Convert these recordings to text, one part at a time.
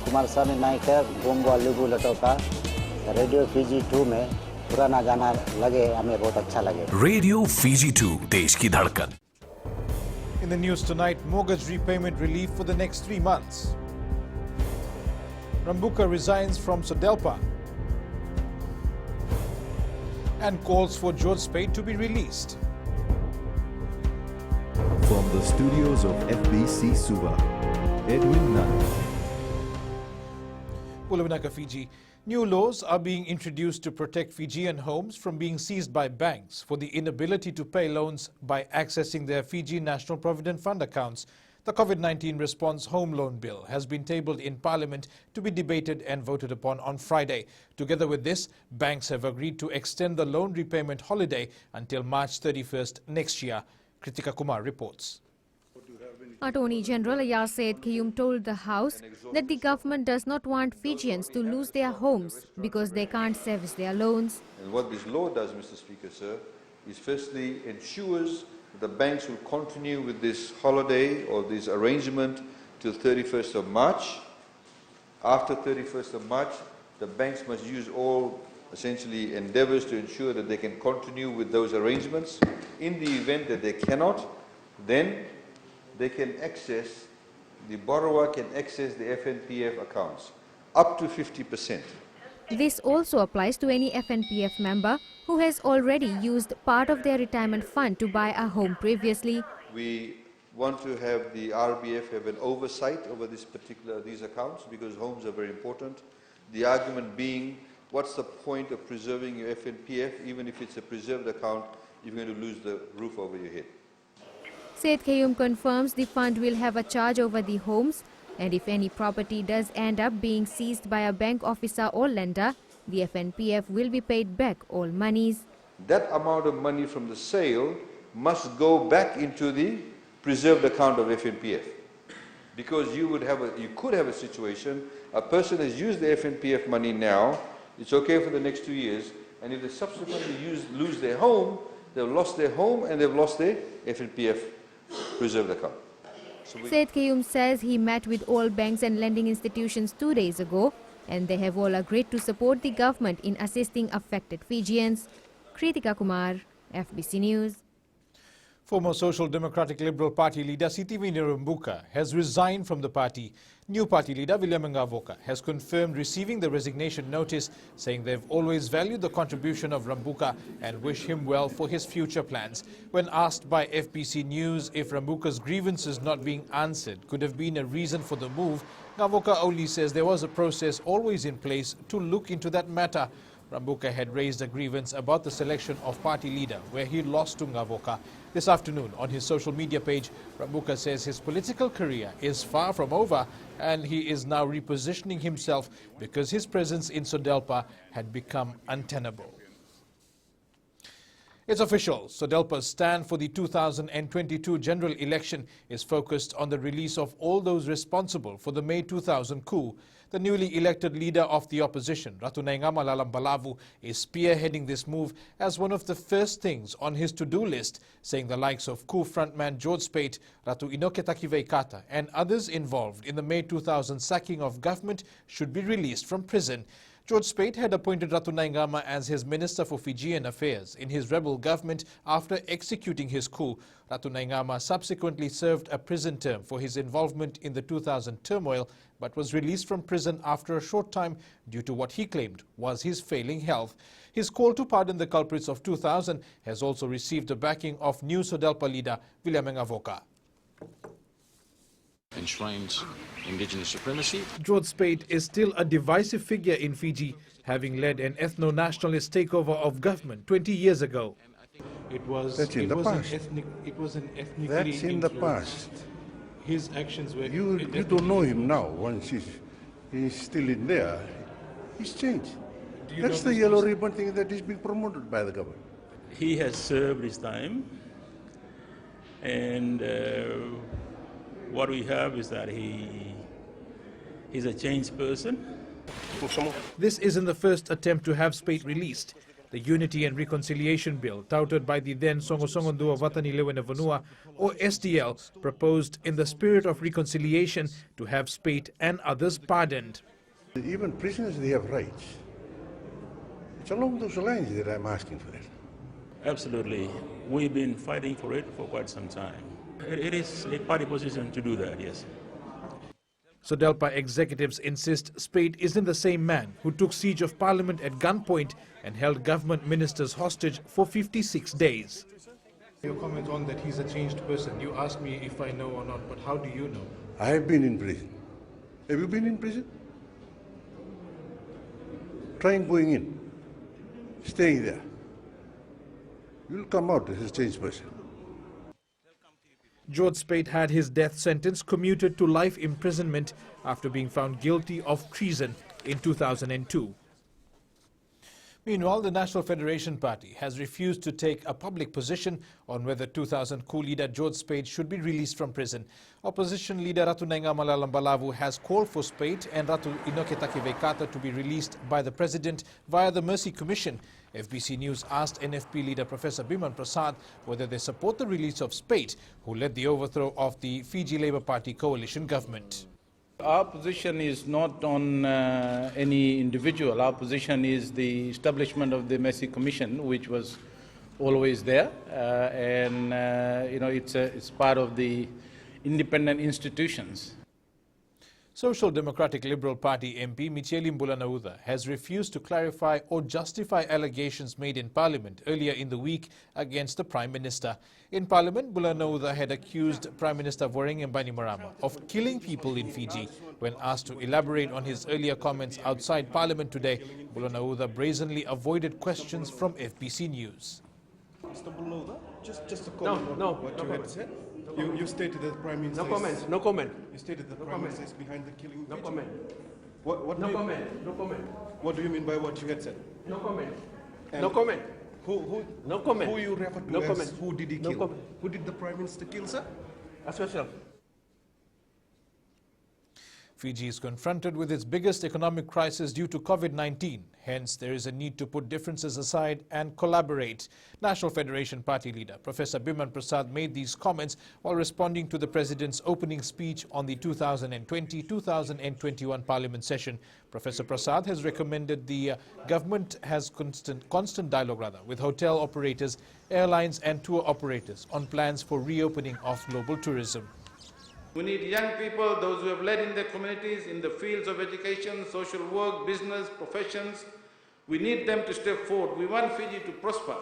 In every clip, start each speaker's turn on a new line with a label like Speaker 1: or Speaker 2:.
Speaker 1: कुमार स्वामी नायक गोंगो लुगु Lautoka radio Fiji 2 में पुराना गाना लगे हमें बहुत अच्छा लगे.
Speaker 2: रेडियो फीजी 2 देश की धड़कन.
Speaker 3: In the news tonight, mortgage repayment relief for the next 3 months. Rambuka resigns from Sodelpa and calls for George Speight to be released.
Speaker 4: From the studios of FBC Suba, Edwin Nunn.
Speaker 3: Pulavinaka, Fiji. New laws are being introduced to protect Fijian homes from being seized by banks for the inability to pay loans by accessing their Fiji National Provident Fund accounts. The COVID-19 response home loan bill has been tabled in Parliament to be debated and voted upon on Friday. Together with this, banks have agreed to extend the loan repayment holiday until March 31st next year. Kritika Kumar reports.
Speaker 5: Attorney General Said Kayum told the House that the government does not want Fijians to lose their homes because they can't service their loans.
Speaker 6: And what this law does, Mr. Speaker, sir, is firstly ensures that the banks will continue with this holiday or this arrangement till 31st of March. After 31st of March, the banks must use all essentially endeavors to ensure that they can continue with those arrangements. In the event that they cannot, then they can access, the borrower can access the FNPF accounts up to 50%.
Speaker 5: This also applies to any FNPF member who has already used part of their retirement fund to buy a home previously.
Speaker 6: We want to have the RBF have an oversight over these accounts because homes are very important. The argument being, what's the point of preserving your FNPF even if it's a preserved account if you're going to lose the roof over your head?
Speaker 5: Said Kayum confirms the fund will have a charge over the homes, and if any property does end up being seized by a bank officer or lender, the FNPF will be paid back all monies.
Speaker 6: That amount of money from the sale must go back into the preserved account of FNPF. Because you could have a situation, a person has used the FNPF money now, it's okay for the next 2 years, and if they subsequently lose their home, they've lost their home and they've lost their FNPF preserved account.
Speaker 5: Said Kayum says he met with all banks and lending institutions 2 days ago, and they have all agreed to support the government in assisting affected Fijians. Kritika Kumar, FBC News.
Speaker 3: Former Social Democratic Liberal Party leader Sitiveni Rambuka has resigned from the party. New party leader William Ngavoka has confirmed receiving the resignation notice, saying they've always valued the contribution of Rambuka and wish him well for his future plans. When asked by FBC News if Rambuka's grievances not being answered could have been a reason for the move, Ngavoka only says there was a process always in place to look into that matter. Rambuka had raised a grievance about the selection of party leader, where he lost to Ngavoka. This afternoon, on his social media page, Rambuka says his political career is far from over and he is now repositioning himself because his presence in Sodelpa had become untenable. It's official. Sodelpa's stand for the 2022 general election is focused on the release of all those responsible for the May 2000 coup. The newly elected leader of the opposition, Ratu Naingama Lalambalavu, is spearheading this move as one of the first things on his to-do list, saying the likes of coup frontman George Speight, Ratu Inoke Takiveikata and others involved in the May 2000 sacking of government should be released from prison. George Speight had appointed Ratu Naingama as his Minister for Fijian Affairs in his rebel government after executing his coup. Ratu Naingama subsequently served a prison term for his involvement in the 2000 turmoil, but was released from prison after a short time due to what he claimed was his failing health. His call to pardon the culprits of 2000 has also received the backing of new Sodelpa leader William Ngavoka.
Speaker 7: Enshrines indigenous supremacy.
Speaker 3: George Speight is still a divisive figure in Fiji, having led an ethno-nationalist takeover of government 20 years ago.
Speaker 8: That's in the past. That's in the past.
Speaker 9: His actions were...
Speaker 8: You don't know him now. Once he's still in there, he's changed. That's the yellow ribbon thing that is being promoted by the government.
Speaker 9: He has served his time, and what we have is that he's a changed person.
Speaker 3: This isn't the first attempt to have Speight released. The Unity and Reconciliation Bill, touted by the then Songosongondua Watanilewe Vanua, or SDL, proposed in the spirit of reconciliation to have Spate and others pardoned.
Speaker 8: Even prisoners, they have rights. It's along those lines that I'm asking for it.
Speaker 9: Absolutely. We've been fighting for it for quite some time. It is a party position to do that, yes.
Speaker 3: Sodelpa executives insist Spate isn't the same man who took siege of Parliament at gunpoint and held government ministers hostage for 56 days.
Speaker 10: Your comment on that he's a changed person. You asked me if I know or not, but how do you know?
Speaker 8: I have been in prison. Have you been in prison? Trying going in, staying there. You'll come out as a changed person.
Speaker 3: George Spate had his death sentence commuted to life imprisonment after being found guilty of treason in 2002. Meanwhile, the National Federation Party has refused to take a public position on whether 2000 coup leader George Spate should be released from prison. Opposition leader Ratu Nenga Malambalavu has called for Spate and Ratu Inoketake Veikata to be released by the President via the Mercy Commission. FBC News asked NFP leader Professor Biman Prasad whether they support the release of Spate, who led the overthrow of the Fiji Labour Party coalition government.
Speaker 11: Our position is not on any individual. Our position is the establishment of the Mercy Commission, which was always there, it's part of the independent institutions.
Speaker 3: Social Democratic Liberal Party MP Micheli Mbulanauda has refused to clarify or justify allegations made in Parliament earlier in the week against the Prime Minister. In Parliament, Mbulanauda had accused Prime Minister Voreqe Bainimarama of killing people in Fiji. When asked to elaborate on his earlier comments outside Parliament today, Mbulanauda brazenly avoided questions from FBC News.
Speaker 10: Mr. Mbulanauda, just to comment on what you had said. You stated that the Prime Minister
Speaker 12: No comment.
Speaker 10: You stated that the Prime Minister is behind the killing of
Speaker 12: No
Speaker 10: Fiji.
Speaker 12: comment.
Speaker 10: No comment. What do you mean by what you had said?
Speaker 12: No comment.
Speaker 10: And
Speaker 12: No comment.
Speaker 10: No comment. Who you refer to as who did he kill? Who did the Prime Minister kill, sir?
Speaker 12: Ask yourself.
Speaker 3: Fiji is confronted with its biggest economic crisis due to COVID-19. Hence, there is a need to put differences aside and collaborate. National Federation Party leader Professor Biman Prasad made these comments while responding to the President's opening speech on the 2020-2021 Parliament session. Professor Prasad has recommended the government has constant dialogue with hotel operators, airlines and tour operators on plans for reopening of global tourism.
Speaker 13: We need young people, those who have led in their communities in the fields of education, social work, business, professions. We need them to step forward. We want Fiji to prosper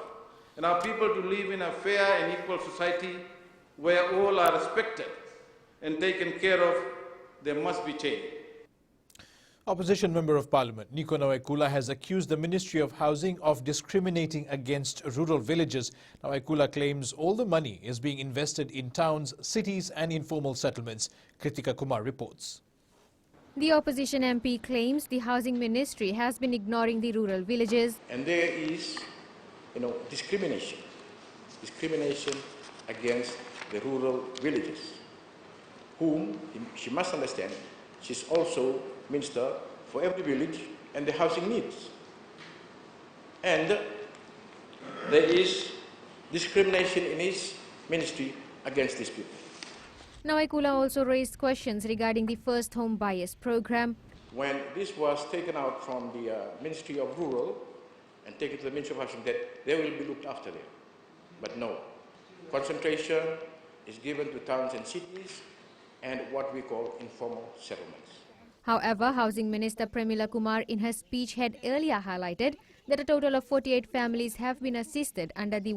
Speaker 13: and our people to live in a fair and equal society where all are respected and taken care of. There must be change.
Speaker 3: Opposition Member of Parliament Niko Nawaikula has accused the Ministry of Housing of discriminating against rural villages. Nawaikula claims all the money is being invested in towns, cities and informal settlements. Kritika Kumar reports.
Speaker 5: The opposition MP claims the Housing Ministry has been ignoring the rural villages.
Speaker 14: And there is, discrimination against the rural villages, whom she must understand she's also Minister for every village and the housing needs. And there is discrimination in his ministry against these people.
Speaker 5: Nawaikula also raised questions regarding the First Home Buyers program.
Speaker 14: When this was taken out from the Ministry of Rural and taken to the Ministry of Housing, that they will be looked after there. But no, concentration is given to towns and cities and what we call informal settlements.
Speaker 5: However, Housing Minister Premila Kumar in her speech had earlier highlighted that a total of 48 families have been assisted under the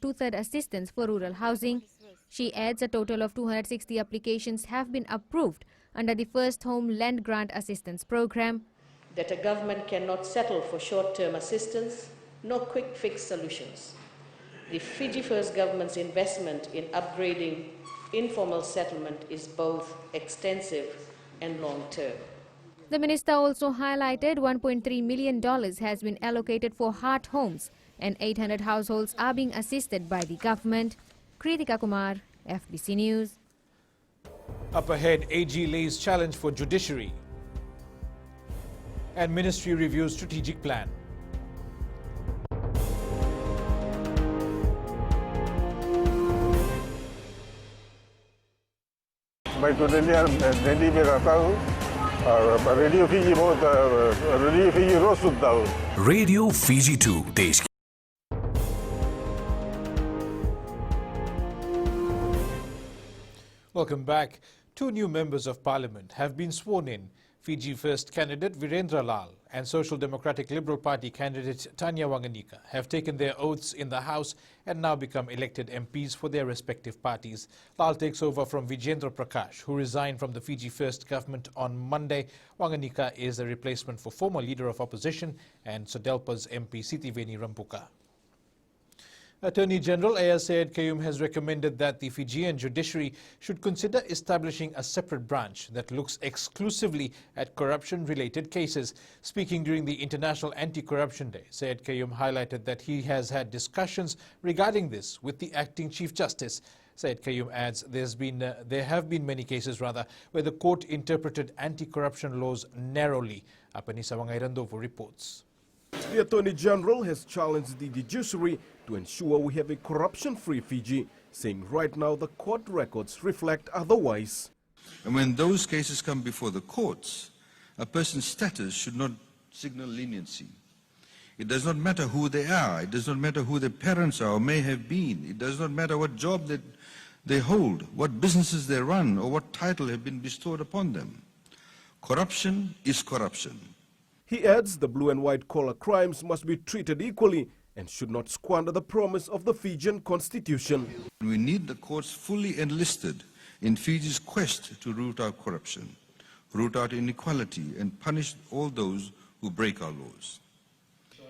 Speaker 5: two-third assistance for rural housing. She adds a total of 260 applications have been approved under the First Home Land Grant Assistance Program.
Speaker 15: That a government cannot settle for short-term assistance, no quick fix solutions. The Fiji First government's investment in upgrading informal settlement is both extensive and long-term.
Speaker 5: The minister also highlighted $1.3 million has been allocated for heart homes and 800 households are being assisted by the government. Kritika Kumar, FBC News.
Speaker 3: Up ahead, AG lays challenge for Judiciary and Ministry reviews strategic plan.
Speaker 8: मैं तो दिल्ली में रहता हूँ और radio Fiji बहुत radio Fiji रोज सुनता हूँ.
Speaker 2: Radio Fiji 2 देश की
Speaker 3: Welcome back. 2 new members of parliament have been sworn in. Fiji First candidate Virendra Lal and Social Democratic Liberal Party candidate Tanya Wanganika have taken their oaths in the House and now become elected MPs for their respective parties. Lal takes over from Vijendra Prakash, who resigned from the Fiji First government on Monday. Wanganika is a replacement for former leader of opposition and Sodelpa's MP Sitiveni Rampuka. Attorney General Ayaz Syed Qayyum has recommended that the Fijian Judiciary should consider establishing a separate branch that looks exclusively at corruption-related cases. Speaking during the International Anti-Corruption Day, Syed Qayyum highlighted that he has had discussions regarding this with the acting Chief Justice. Syed Qayyum adds there have been many cases where the court interpreted anti-corruption laws narrowly. Apanisa Wangairandovo reports.
Speaker 10: The Attorney General has challenged the judiciary to ensure we have a corruption-free Fiji, saying right now the court records reflect otherwise.
Speaker 6: And when those cases come before the courts, a person's status should not signal leniency. It does not matter who they are, it does not matter who their parents are or may have been, it does not matter what job they hold, what businesses they run or what title have been bestowed upon them. Corruption is corruption.
Speaker 10: He adds the blue and white collar crimes must be treated equally and should not squander the promise of the Fijian constitution.
Speaker 6: We need the courts fully enlisted in Fiji's quest to root out corruption, root out inequality and punish all those who break our laws.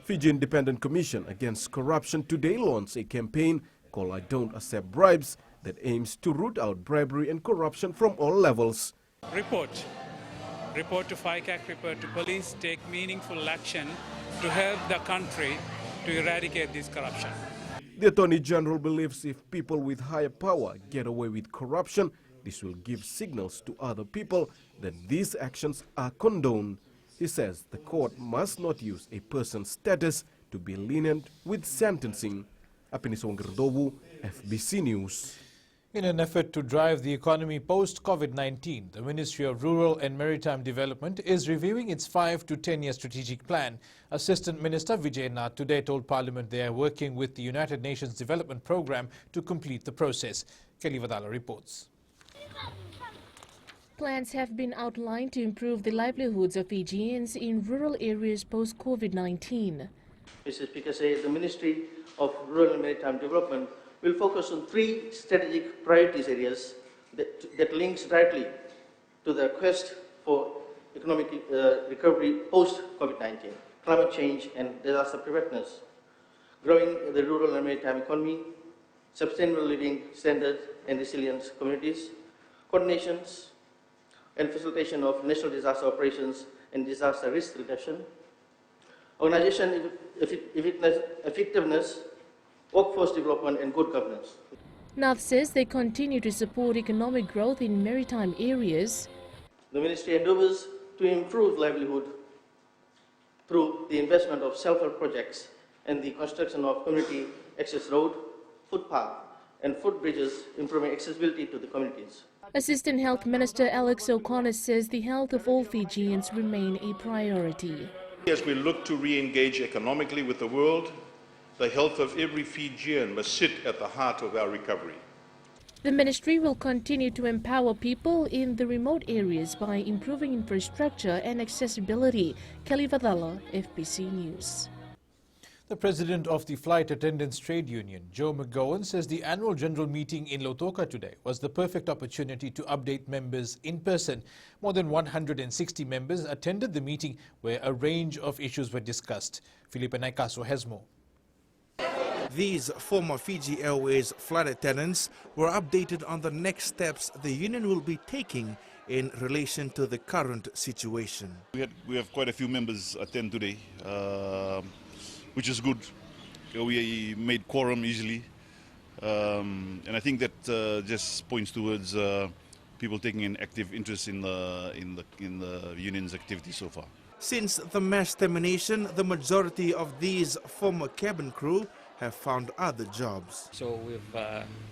Speaker 10: Fiji Independent Commission Against Corruption today launched a campaign called I Don't Accept Bribes that aims to root out bribery and corruption from all levels.
Speaker 12: Report to FICAC, report to police, take meaningful action to help the country to eradicate this corruption.
Speaker 10: The Attorney General believes if people with higher power get away with corruption, this will give signals to other people that these actions are condoned. He says the court must not use a person's status to be lenient with sentencing. Apinisong Gerdobu, FBC News.
Speaker 3: In an effort to drive the economy post-COVID-19, the Ministry of Rural and Maritime Development is reviewing its 5 to 10-year strategic plan. Assistant Minister Vijay Nath today told Parliament they are working with the United Nations Development Programme to complete the process. Kelly Vadala reports.
Speaker 16: Plans have been outlined to improve the livelihoods of Fijians in rural areas post-COVID-19.
Speaker 17: Mr. Speaker said the Ministry of Rural and Maritime Development will focus on 3 strategic priorities areas that links directly to the quest for economic recovery post-COVID-19, climate change and disaster preparedness, growing the rural and maritime economy, sustainable living standards and resilience communities, coordinations and facilitation of national disaster operations and disaster risk reduction, organization effectiveness, workforce development and good governance.
Speaker 16: Nath says they continue to support economic growth in maritime areas.
Speaker 17: The Ministry endeavours to improve livelihood through the investment of self-help projects and the construction of community access road, footpath and footbridges, improving accessibility to the communities.
Speaker 16: Assistant Health Minister Alex O'Connor says the health of all Fijians remain a priority.
Speaker 18: As we look to re-engage economically with the world, the health of every Fijian must sit at the heart of our recovery.
Speaker 16: The ministry will continue to empower people in the remote areas by improving infrastructure and accessibility. Kelly Vadala, FBC News.
Speaker 3: The president of the Flight Attendants Trade Union, Joe McGowan, says the annual general meeting in Lautoka today was the perfect opportunity to update members in person. More than 160 members attended the meeting where a range of issues were discussed. Felipe Naikaso has more.
Speaker 19: These former Fiji Airways flight attendants were updated on the next steps the union will be taking in relation to the current situation.
Speaker 20: We have quite a few members attend today, which is good. We made quorum easily, and I think that just points towards people taking an active interest in the union's activity so far.
Speaker 19: Since the mass termination, the majority of these former cabin crew have found other jobs.
Speaker 21: So we've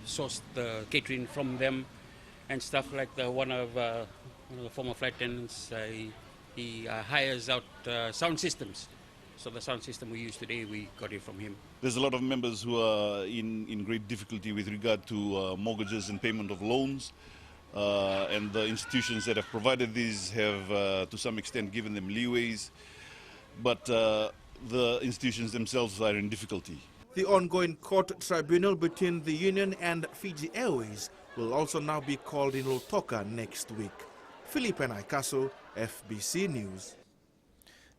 Speaker 21: sourced the catering from them, and stuff like one of the former flight attendants, he hires out sound systems. So the sound system we use today, we got it from him.
Speaker 20: There's a lot of members who are in great difficulty with regard to mortgages and payment of loans. And the institutions that have provided these have, to some extent, given them leeways. But the institutions themselves are in difficulty.
Speaker 19: The ongoing court tribunal between the union and Fiji Airways will also now be called in Lautoka next week. Philippe Naikaso, FBC News.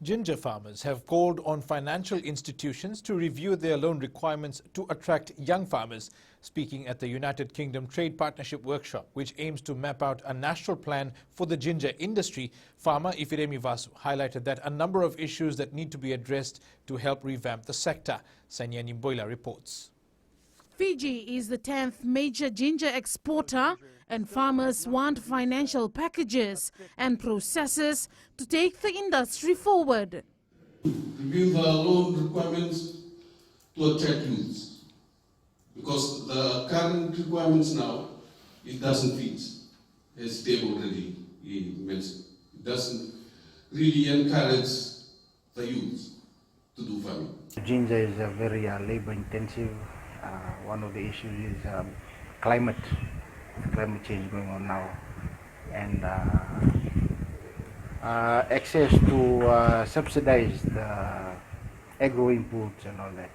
Speaker 3: Ginger farmers have called on financial institutions to review their loan requirements to attract young farmers. Speaking at the United Kingdom Trade Partnership Workshop, which aims to map out a national plan for the ginger industry, farmer Ifiremi Vasu highlighted that a number of issues that need to be addressed to help revamp the sector. Sanya Nimboila reports.
Speaker 22: Fiji is the 10th major ginger exporter, and farmers want financial packages and processes to take the industry forward.
Speaker 23: Review the loan requirements to attract youths, because the current requirements now, it doesn't fit, as Dave already mentioned. It doesn't really encourage the youth to do farming.
Speaker 1: Ginger is a very labor intensive. One of the issues is climate change going on now, and access to subsidized agro inputs and all that.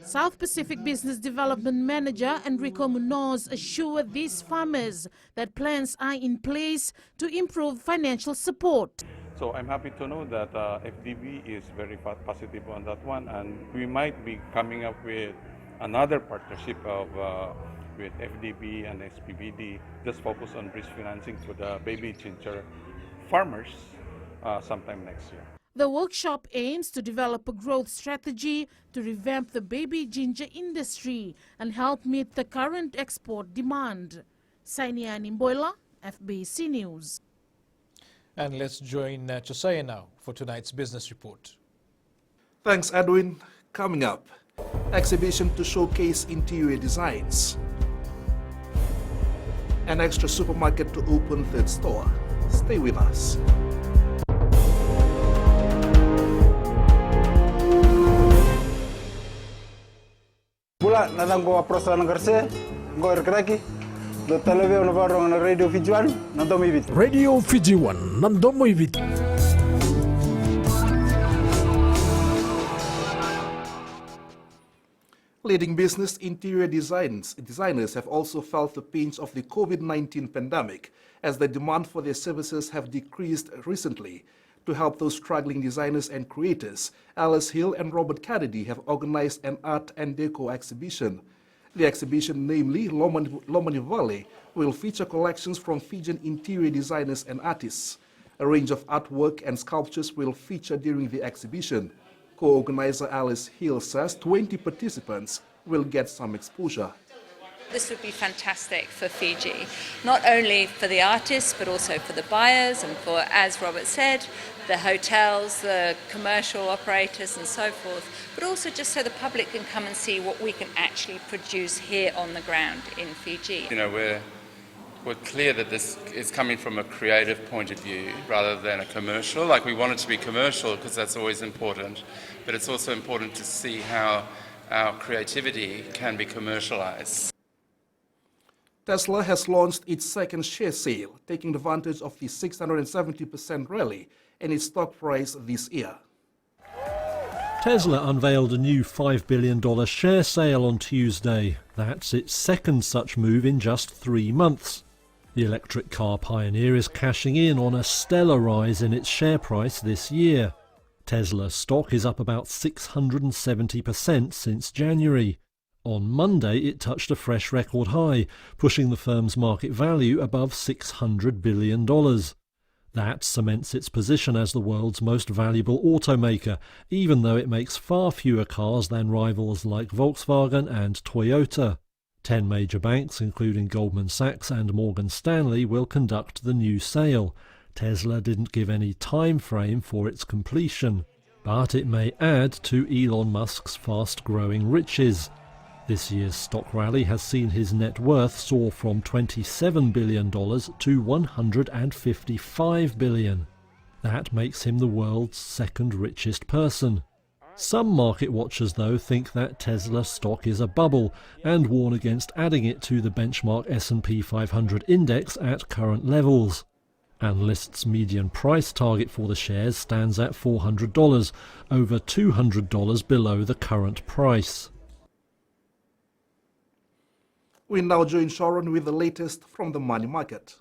Speaker 22: South Pacific Business Development Manager Enrico Munoz assured these farmers that plans are in place to improve financial support.
Speaker 24: So I'm happy to know that FDB is very positive on that one, and we might be coming up with another partnership with FDB and SPBD, just focus on bridge financing for the baby ginger farmers sometime next year.
Speaker 22: The workshop aims to develop a growth strategy to revamp the baby ginger industry and help meet the current export demand. Sainia Nimboila, FBC News.
Speaker 3: And let's join Josiah now for tonight's business report.
Speaker 25: Thanks, Edwin. Coming up, exhibition to showcase interior designs. An extra supermarket to open third store. Stay with us.
Speaker 26: Pula natang ko apros lang kerse, ko erkraki. Do televisi ono barong na radio Fiji 1 nandomo ibit.
Speaker 2: Radio Fiji 1 nandomo ibit.
Speaker 25: Leading business interior designers have also felt the pinch of the COVID-19 pandemic as the demand for their services have decreased recently. To help those struggling designers and creators, Alice Hill and Robert Kennedy have organized an art and deco exhibition. The exhibition, namely Lomani Valley, will feature collections from Fijian interior designers and artists. A range of artwork and sculptures will feature during the exhibition. Co-organizer Alice Hill says 20 participants will get some exposure.
Speaker 27: This would be fantastic for Fiji, not only for the artists but also for the buyers and for, as Robert said, the hotels, the commercial operators and so forth, but also just so the public can come and see what we can actually produce here on the ground in Fiji.
Speaker 28: You know, we're clear that this is coming from a creative point of view rather than a commercial. Like, we want it to be commercial because that's always important, but it's also important to see how our creativity can be commercialized.
Speaker 25: Tesla has launched its second share sale, taking advantage of the 670% rally in its stock price this year.
Speaker 29: Tesla unveiled a new $5 billion share sale on Tuesday. That's its second such move in just 3 months. The electric car pioneer is cashing in on a stellar rise in its share price this year. Tesla stock is up about 670% since January. On Monday, it touched a fresh record high, pushing the firm's market value above $600 billion. That cements its position as the world's most valuable automaker, even though it makes far fewer cars than rivals like Volkswagen and Toyota. 10 major banks, including Goldman Sachs and Morgan Stanley, will conduct the new sale. Tesla didn't give any time frame for its completion, but it may add to Elon Musk's fast-growing riches. This year's stock rally has seen his net worth soar from $27 billion to $155 billion. That makes him the world's second richest person. Some market watchers, though, think that Tesla stock is a bubble and warn against adding it to the benchmark S&P 500 index at current levels. Analysts' median price target for the shares stands at $400, over $200 below the current price.
Speaker 25: We now join Sharon with the latest from the money market.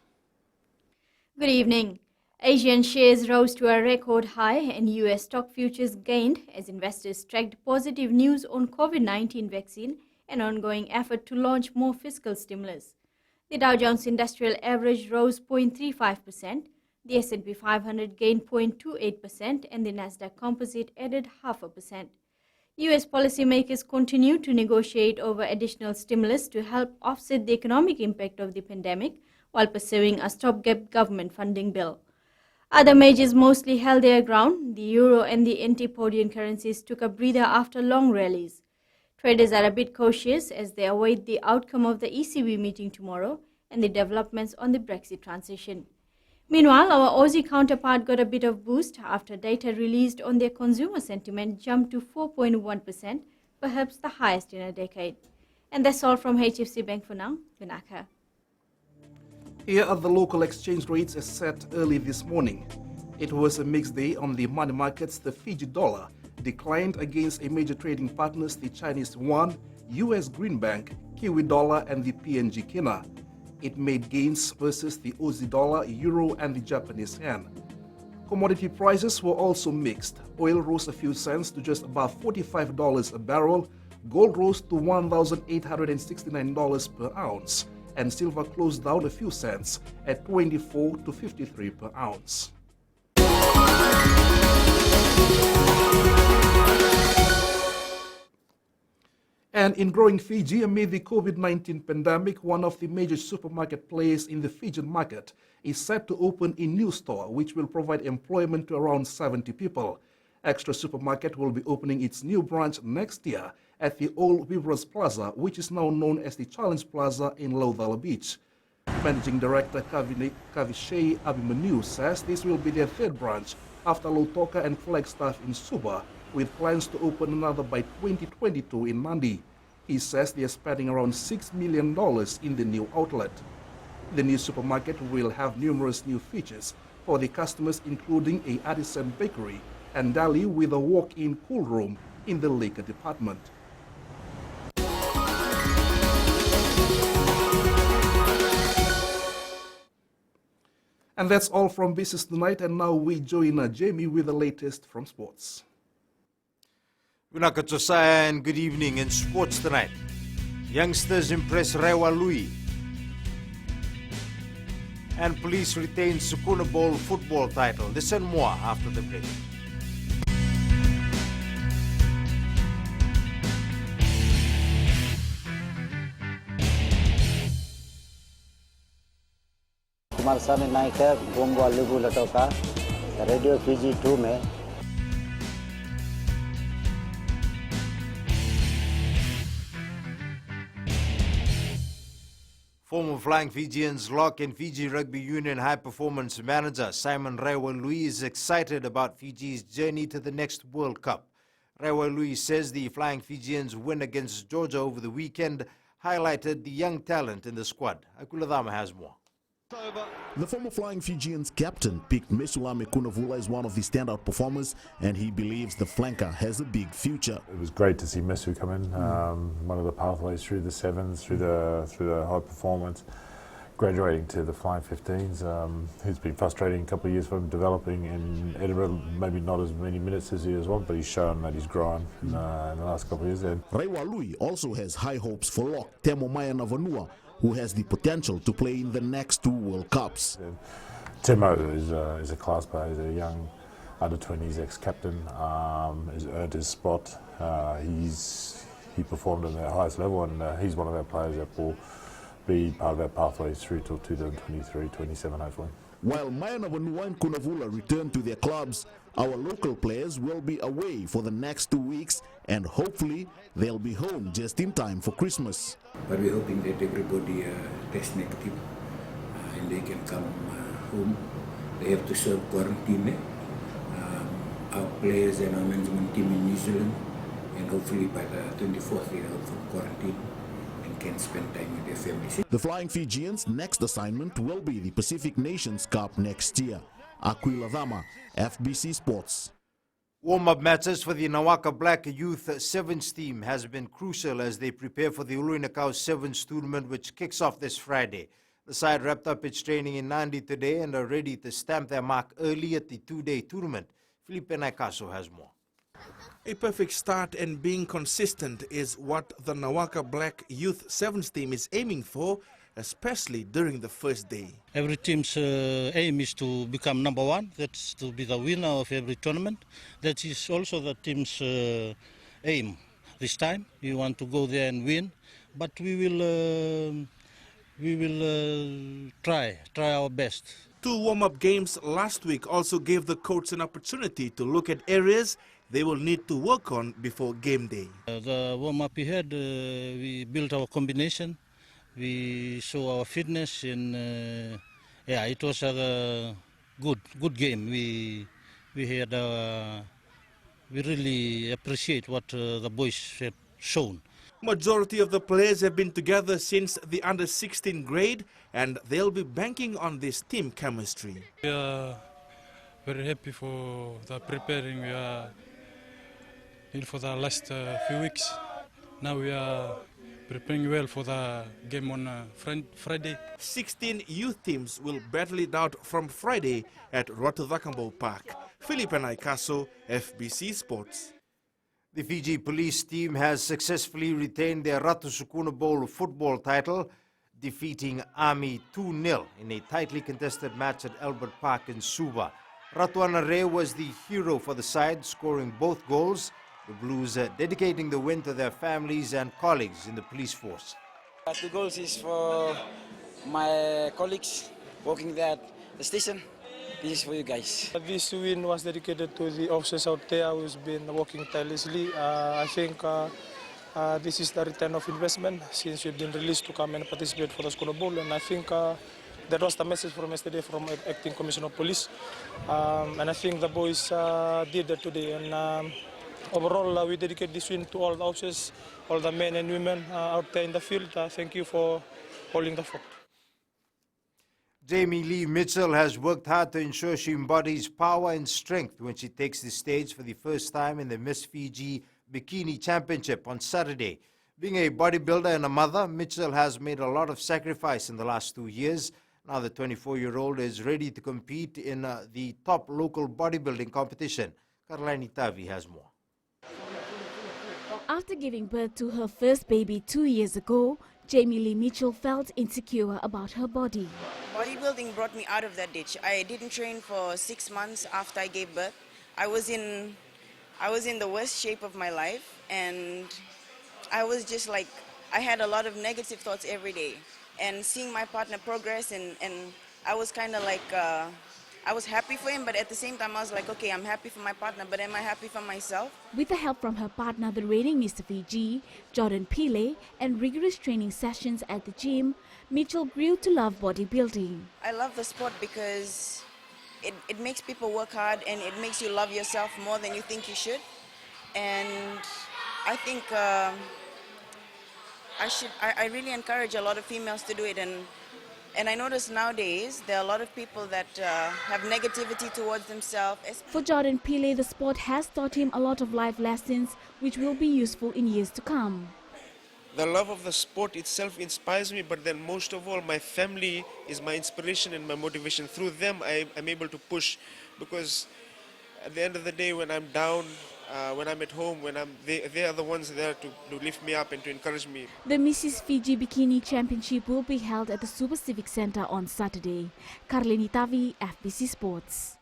Speaker 4: Good evening. Asian shares rose to a record high and US stock futures gained as investors tracked positive news on COVID-19 vaccine and ongoing effort to launch more fiscal stimulus. The Dow Jones Industrial Average rose 0.35%, the S&P 500 gained 0.28% and the Nasdaq Composite added 0.5%. US policymakers continue to negotiate over additional stimulus to help offset the economic impact of the pandemic while pursuing a stopgap government funding bill. Other measures mostly held their ground. The euro and the antipodean currencies took a breather after long rallies. Traders are a bit cautious as they await the outcome of the ECB meeting tomorrow and the developments on the Brexit transition. Meanwhile, our Aussie counterpart got a bit of boost after data released on their consumer sentiment jumped to 4.1%, perhaps the highest in a decade. And that's all from HFC Bank for now. Vinaka.
Speaker 25: Here are the local exchange rates as set early this morning. It was a mixed day on the money markets. The Fiji dollar declined against a major trading partners, the Chinese yuan, US Greenbank, Kiwi dollar and the PNG kina. It made gains versus the Aussie dollar, euro and the Japanese yen. Commodity prices were also mixed. Oil rose a few cents to just above $45 a barrel. Gold rose to $1,869 per ounce. And silver closed down a few cents at 24 to 53 per ounce. And in growing Fiji amid the COVID-19 pandemic, one of the major supermarket players in the Fijian market is set to open a new store which will provide employment to around 70 people. Extra Supermarket will be opening its new branch next year at the old Everest Plaza, which is now known as the Challenge Plaza in Laucala Beach. Managing Director Kavishei Abimanu says this will be their third branch after Lautoka and Flagstaff in Suva, with plans to open another by 2022 in Nadi. He says they are spending around $6 million in the new outlet. The new supermarket will have numerous new features for the customers, including a artisan bakery and deli with a walk-in cool room in the liquor department. And that's all from Business Tonight, and now we join Jamie with the latest from sports.
Speaker 5: And good evening in sports tonight. Youngsters impress Rewa Lui. And police retain Sukuna Bowl football title. This and more after the break.
Speaker 7: Kumar साहब नायक है गोंगवा लेबू लटोका radio Fiji 2 में
Speaker 5: Former Flying Fijians Lock and Fiji Rugby Union High Performance Manager Simon Rewa Lui is excited about Fiji's journey to the next World Cup. Rewa Lui says the Flying Fijians' win against Georgia over the weekend highlighted the young talent in the squad. Akuladama has more.
Speaker 8: The former Flying Fijians captain picked Mesulame Kunavula as one of the standout performers, and he believes the flanker has a big future.
Speaker 9: It was great to see Mesu come in, one of the pathways through the sevens, through the high performance, graduating to the Flying 15s. It's been frustrating a couple of years for him developing in Edinburgh, maybe not as many minutes as he has wanted, but he's shown that he's grown in the last couple of years.
Speaker 8: Rewa Lui also has high hopes for Lock Temo Maya Navanua, who has the potential to play in the next 2 World Cups.
Speaker 9: Timo is a class player. He's a young under-20s ex-captain. He's earned his spot. He performed at the highest level, and he's one of our players that will be part of our pathways through till 2023-27 hopefully.
Speaker 8: While Mayanavanuwa and Kunavula return to their clubs, our local players will be away for the next 2 weeks, and hopefully they'll be home just in time for Christmas.
Speaker 6: But we're hoping that everybody tests negative and they can come home. They have to serve quarantine. Our players and our management team in New Zealand, and hopefully by the 24th they're out from quarantine and can spend time with their families.
Speaker 8: The Flying Fijians' next assignment will be the Pacific Nations Cup next year. Aquila Dama, FBC Sports.
Speaker 5: Warm-up matches for the Nawaka Black Youth Sevens team has been crucial as they prepare for the Uluinakau Sevens tournament, which kicks off this Friday. The side wrapped up its training in Nandi today and are ready to stamp their mark early at the two-day tournament. Felipe Naikaso has more.
Speaker 19: A perfect start and being consistent is what the Nawaka Black Youth Sevens team is aiming for, especially during the first day.
Speaker 10: Every team's aim is to become number one. That's to be the winner of every tournament. That is also the team's aim this time. We want to go there and win, but we will try our best.
Speaker 19: 2 warm-up games last week also gave the coach an opportunity to look at areas they will need to work on before game day.
Speaker 10: The warm-up we had, we built our combination. We saw our fitness, and it was a good game. We really appreciate what the boys have shown.
Speaker 19: Majority of the players have been together since the under-16 grade, and they'll be banking on this team chemistry.
Speaker 11: We are very happy for the preparing. We are in for the last few weeks. Now we are preparing well for the game on Friday.
Speaker 19: 16 youth teams will battle it out from Friday at Rotodakambo Park. Felipe Naikaso, FBC Sports.
Speaker 5: The Fiji police team has successfully retained their Ratu Sukuna Bowl football title, defeating Army 2-0 in a tightly contested match at Albert Park in Suva. Ratuana Ray was the hero for the side, scoring both goals. The Blues dedicating the win to their families and colleagues in the police force.
Speaker 12: The goals is for my colleagues working there at the station. This is for you guys.
Speaker 13: This win was dedicated to the officers out there who's been working tirelessly. I think this is the return of investment since we've been released to come and participate for the Sukuna Bowl. And I think that was the message from yesterday from Acting Commissioner of Police. And I think the boys did that today. And overall, we dedicate this win to all the officers, all the men and women out there in the field. Thank you for holding the fort.
Speaker 5: Jamie Lee Mitchell has worked hard to ensure she embodies power and strength when she takes the stage for the first time in the Miss Fiji Bikini Championship on Saturday. Being a bodybuilder and a mother, Mitchell has made a lot of sacrifice in the last 2 years. Now the 24-year-old is ready to compete in the top local bodybuilding competition. Karlaini Tavi has more.
Speaker 14: After giving birth to her first baby 2 years ago, Jamie Lee Mitchell felt insecure about her body.
Speaker 15: Bodybuilding brought me out of that ditch. I didn't train for 6 months after I gave birth. I was in the worst shape of my life, and I was just like, I had a lot of negative thoughts every day. And seeing my partner progress, and I was kind of like, I was happy for him, but at the same time I was like, okay, I'm happy for my partner, but am I happy for myself?
Speaker 14: With the help from her partner, the reigning Mr. Fiji, Jordan Pile, and rigorous training sessions at the gym, Mitchell grew to love bodybuilding.
Speaker 15: I love the sport because it makes people work hard, and it makes you love yourself more than you think you should. And I think I really encourage a lot of females to do it. And I notice nowadays there are a lot of people that have negativity towards themselves.
Speaker 14: For Jordan Pile, the sport has taught him a lot of life lessons which will be useful in years to come.
Speaker 17: The love of the sport itself inspires me, but then most of all, my family is my inspiration and my motivation. Through them, I'm able to push, because at the end of the day, when I'm down, when I'm at home, they are the ones there to lift me up and to encourage me.
Speaker 14: The Mrs. Fiji Bikini Championship will be held at the Super Civic Centre on Saturday. Karlini Tavi, FBC Sports.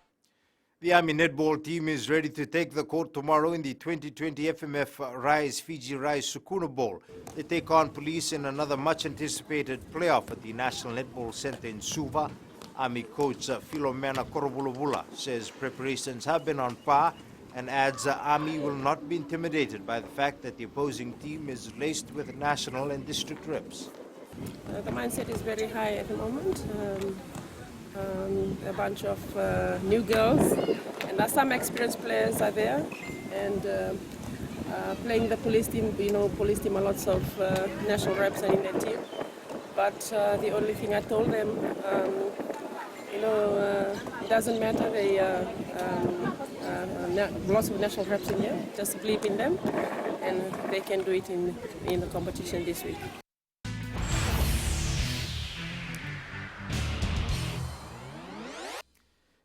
Speaker 5: The Army netball team is ready to take the court tomorrow in the 2020 FMF Rise Fiji Rise Sukuna Bowl. They take on Police in another much-anticipated playoff at the National Netball Centre in Suva. Army coach Philomena Korobulobula says preparations have been on par and adds Army will not be intimidated by the fact that the opposing team is laced with national and district reps.
Speaker 1: The mindset is very high at the moment. A bunch of new girls, and some experienced players are there, and playing the police team. Police team are lots of national reps in their team. But the only thing I told them, it doesn't matter. They lots of national reps in here. Just believe in them, and they can do it in the competition this week.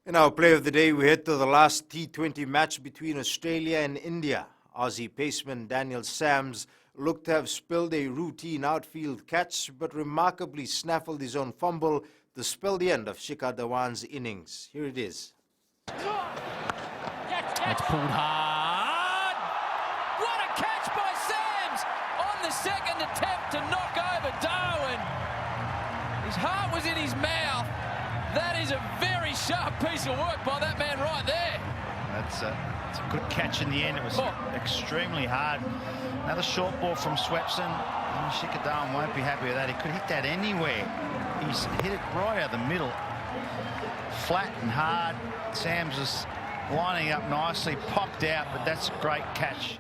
Speaker 5: In our play of the day, we head to the last T20 match between Australia and India. Aussie paceman Daniel Sams looked to have spilled a routine outfield catch, but remarkably snaffled his own fumble to spell the end of Shikhar Dhawan's innings. Here it is.
Speaker 3: That's pulled hard. What a catch by Sams on the second attempt to knock over Darwin. His heart was in his mouth. That is a very sharp piece of work by that man right there.
Speaker 16: It's a good catch in the end. It was extremely hard. Another short ball from Swepson. Shikhar Dhawan won't be happy with that. He could hit that anywhere. He's hit it right out the middle. Flat and hard. Sams is lining up nicely, popped out, but that's a great catch.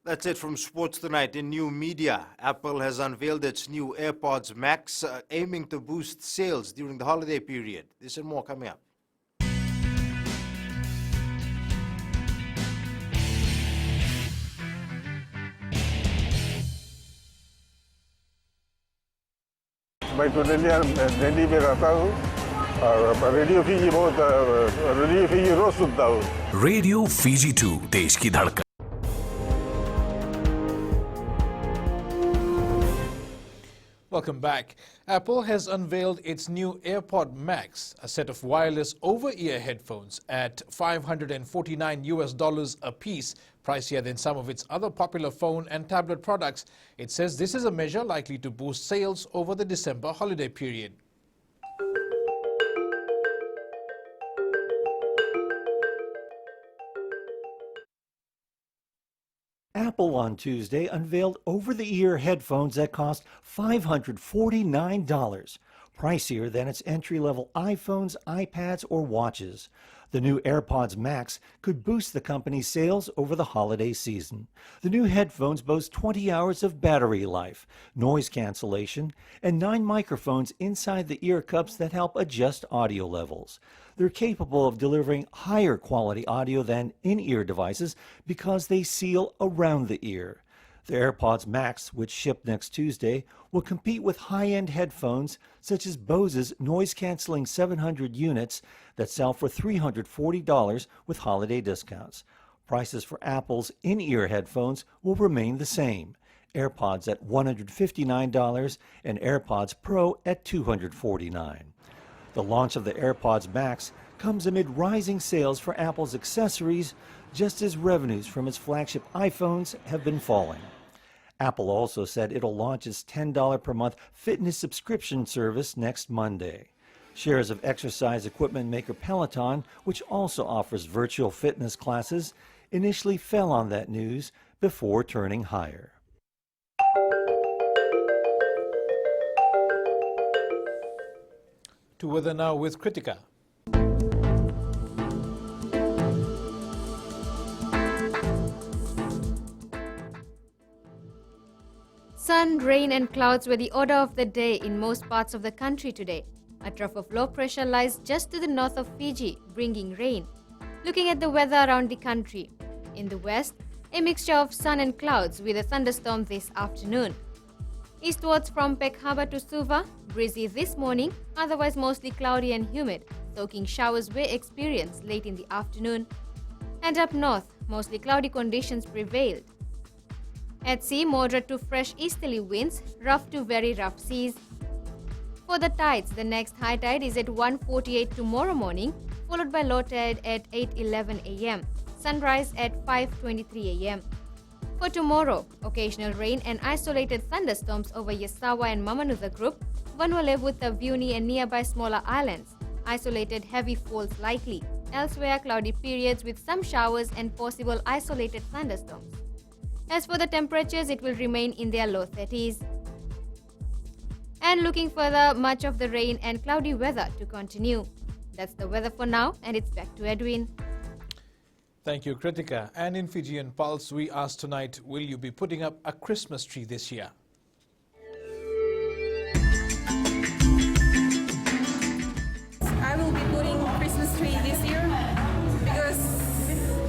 Speaker 5: That's it from Sports Tonight. In new media, Apple has unveiled its new AirPods Max, aiming to boost sales during the holiday period. This and more coming up.
Speaker 26: Baik Randy Vera tahu, Radio Fiji बहुत Radio Fiji रोज सुनता हूँ.
Speaker 2: Radio Fiji 2 देश की धड़कन. Welcome back. Apple has unveiled its new AirPod Max, a set of wireless over-ear headphones at $549 a piece, pricier than some of its other popular phone and tablet products. It says this is a measure likely to boost sales over the December holiday period.
Speaker 18: Apple on Tuesday unveiled over-the-ear headphones that cost $549, pricier than its entry-level iPhones, iPads, or watches. The new AirPods Max could boost the company's sales over the holiday season. The new headphones boast 20 hours of battery life, noise cancellation, and 9 microphones inside the ear cups that help adjust audio levels. They're capable of delivering higher quality audio than in-ear devices because they seal around the ear. The AirPods Max, which ship next Tuesday, will compete with high-end headphones such as Bose's noise-canceling 700 units that sell for $340 with holiday discounts. Prices for Apple's in-ear headphones will remain the same. AirPods at $159 and AirPods Pro at $249. The launch of the AirPods Max comes amid rising sales for Apple's accessories, just as revenues from its flagship iPhones have been falling. Apple also said it'll launch its $10 per month fitness subscription service next Monday. Shares of exercise equipment maker Peloton, which also offers virtual fitness classes, initially fell on that news before turning higher.
Speaker 2: To weather now with Kritika.
Speaker 4: Sun, rain and clouds were the order of the day in most parts of the country today. A trough of low pressure lies just to the north of Fiji, bringing rain. Looking at the weather around the country. In the west, a mixture of sun and clouds with a thunderstorm this afternoon. Eastwards from Peck Harbour to Suva, breezy this morning, otherwise mostly cloudy and humid. Soaking showers were experienced late in the afternoon. And up north, mostly cloudy conditions prevailed. At sea, moderate to fresh easterly winds, rough to very rough seas. For the tides, the next high tide is at 1:48 tomorrow morning, followed by low tide at 8:11 a.m. Sunrise at 5:23 a.m. For tomorrow, occasional rain and isolated thunderstorms over Yasawa and Mamanusa Group, Vanuatu with the Viuni and nearby smaller islands. Isolated heavy falls likely. Elsewhere, cloudy periods with some showers and possible isolated thunderstorms. As for the temperatures, it will remain in their low 30s. And looking further, much of the rain and cloudy weather to continue. That's the weather for now, and it's back to Edwin.
Speaker 2: Thank you, Kritika. And in Fijian Pulse, we asked tonight, will you be putting up a Christmas tree this year?
Speaker 20: I will be putting Christmas tree this year because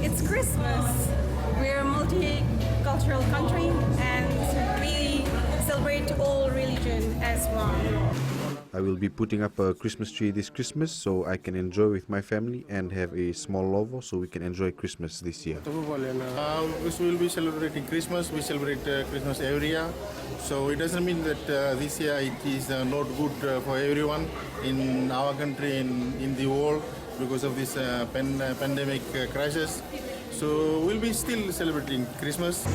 Speaker 20: it's Christmas. We're a multicultural country and we celebrate all religion as one.
Speaker 21: I will be putting up a Christmas tree this Christmas so I can enjoy with my family and have a small lovo so we can enjoy Christmas this year.
Speaker 22: We will be celebrating Christmas. We celebrate Christmas every year. So it doesn't mean that this year it is not good for everyone in our country, in the world, because of this pandemic crisis. So we'll be still celebrating Christmas.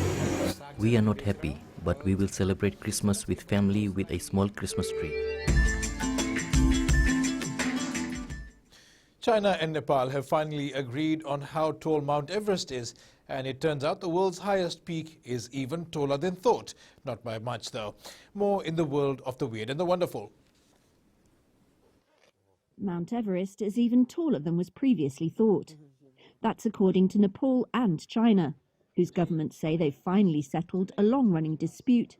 Speaker 23: We are not happy, but we will celebrate Christmas with family with a small Christmas tree.
Speaker 2: China and Nepal have finally agreed on how tall Mount Everest is, and it turns out the world's highest peak is even taller than thought. Not by much, though. More in the world of the weird and the wonderful.
Speaker 24: Mount Everest is even taller than was previously thought. That's according to Nepal and China, whose governments say they've finally settled a long-running dispute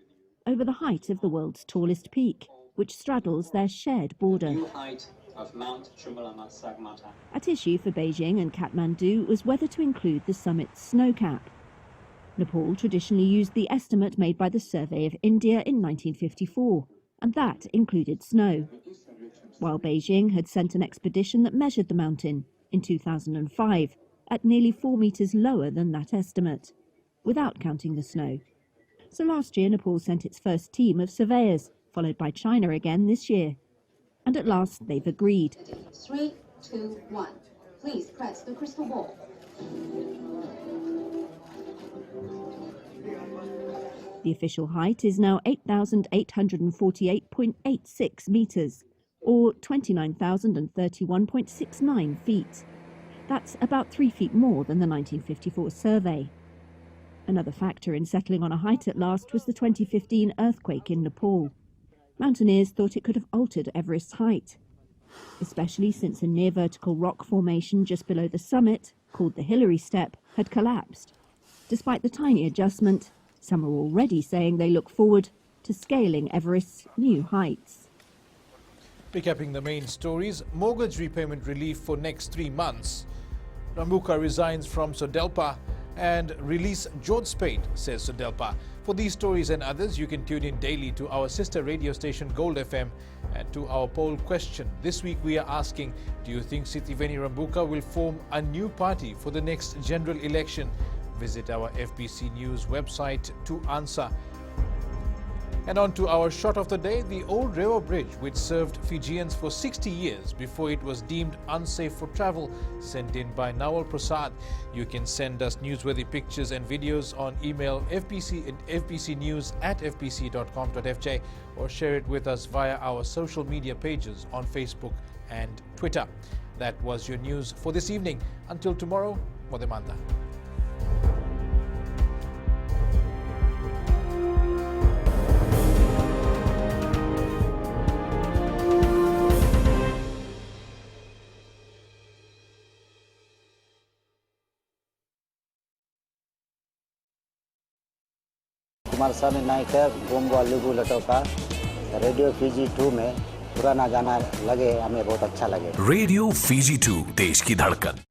Speaker 24: over the height of the world's tallest peak, which straddles their shared border.
Speaker 25: Of Mount Chumulama Sagmata.
Speaker 24: At issue for Beijing and Kathmandu was whether to include the summit's snow cap. Nepal traditionally used the estimate made by the Survey of India in 1954, and that included snow, while Beijing had sent an expedition that measured the mountain in 2005 at nearly 4 meters lower than that estimate, without counting the snow. So last year Nepal sent its first team of surveyors, followed by China again this year. And at last, they've agreed.
Speaker 27: 3, 2, 1. Please press the crystal ball.
Speaker 24: The official height is now 8,848.86 meters, or 29,031.69 feet. That's about 3 feet more than the 1954 survey. Another factor in settling on a height at last was the 2015 earthquake in Nepal. Mountaineers thought it could have altered Everest's height, especially since a near-vertical rock formation just below the summit, called the Hillary Step, had collapsed. Despite the tiny adjustment, some are already saying they look forward to scaling Everest's new heights.
Speaker 2: Recapping the main stories, mortgage repayment relief for next 3 months. Rambuka resigns from Sodelpa and release George Spade, says Sodelpa. For these stories and others, you can tune in daily to our sister radio station Gold FM and to our poll question. This week we are asking, do you think Sitiveni Rambuka will form a new party for the next general election? Visit our FBC News website to answer. And on to our shot of the day, the old Rewa Bridge, which served Fijians for 60 years before it was deemed unsafe for travel, sent in by Nawal Prasad. You can send us newsworthy pictures and videos on email fbcnews@fbc.com.fj or share it with us via our social media pages on Facebook and Twitter. That was your news for this evening. Until tomorrow, Modemanda.
Speaker 7: Kumar Swami Nayak गोमवा लुगु Lautoka radio Fiji 2 में पुराना गाना लगे हमें बहुत अच्छा लगे।
Speaker 28: रेडियो फीजी 2 देश की धड़कन।